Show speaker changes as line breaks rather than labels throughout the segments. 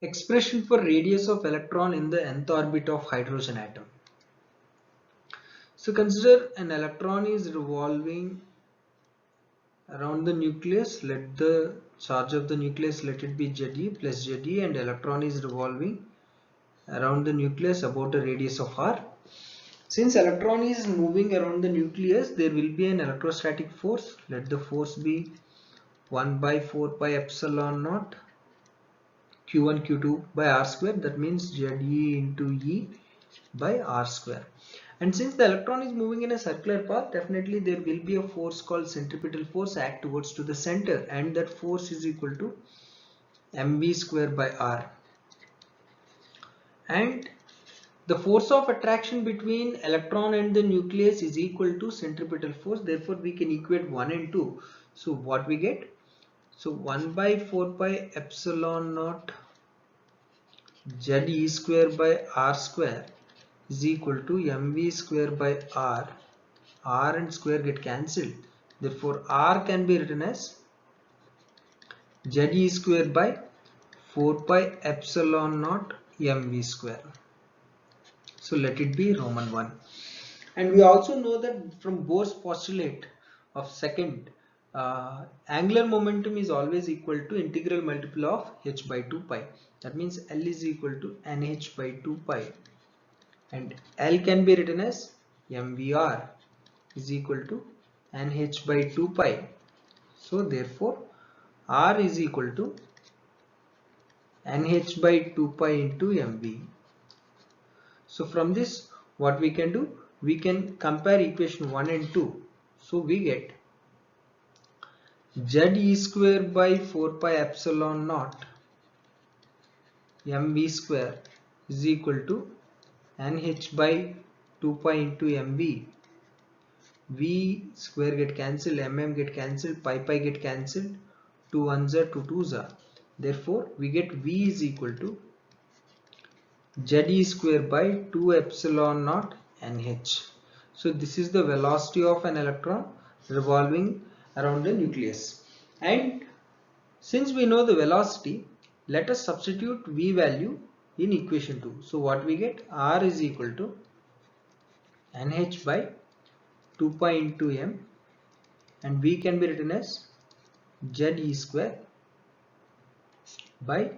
Expression for radius of electron in the nth orbit of hydrogen atom. So consider an electron is revolving around the nucleus. Let the charge of the nucleus, let it be Ze plus Ze, and electron is revolving around the nucleus about a radius of r. Since electron is moving around the nucleus, there will be an electrostatic force. Let the force be 1 by 4 pi epsilon naught q1 q2 by r square. That means Ze into E by r square. And since the electron is moving in a circular path, definitely there will be a force called centripetal force act towards to the center, and that force is equal to mv square by r. And the force of attraction between electron and the nucleus is equal to centripetal force. Therefore, we can equate 1 and 2. So what we get? So 1 by 4 pi epsilon naught Ze square by r square is equal to mv square by r. R and square get cancelled. Therefore, r can be written as Ze square by 4 pi epsilon naught mv square. So let it be Roman 1. And we also know that from Bohr's postulate of second, angular momentum is always equal to integral multiple of h by 2 pi. That means L is equal to nh by 2 pi. And L can be written as mvr is equal to nh by 2 pi. So therefore, r is equal to nh by 2 pi into mv. So from this, what we can do? We can compare equation 1 and 2. So we get Ze square by 4 pi epsilon naught mv square is equal to nh by 2 pi into mv. V square get cancelled, get cancelled, pi get cancelled, 2 ones are 2 2s are. Therefore, we get V is equal to Ze square by 2 epsilon naught nh. So this is the velocity of an electron revolving around the nucleus. And since we know the velocity, let us substitute V value in equation 2. So what we get? R is equal to nh by 2 pi into m, and V can be written as Ze square by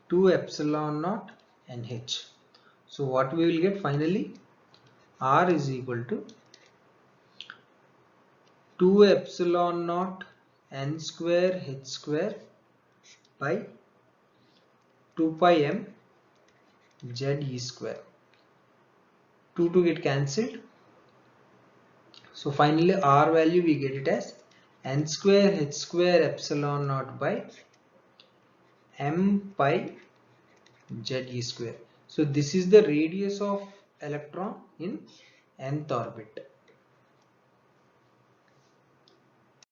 2 epsilon naught nh. So what we will get finally? R is equal to 2 epsilon naught n square h square by 2 pi m Ze square. 2 get cancelled. So finally R value we get it as n square h square epsilon naught by m pi Ze square. So this is the radius of electron in nth orbit.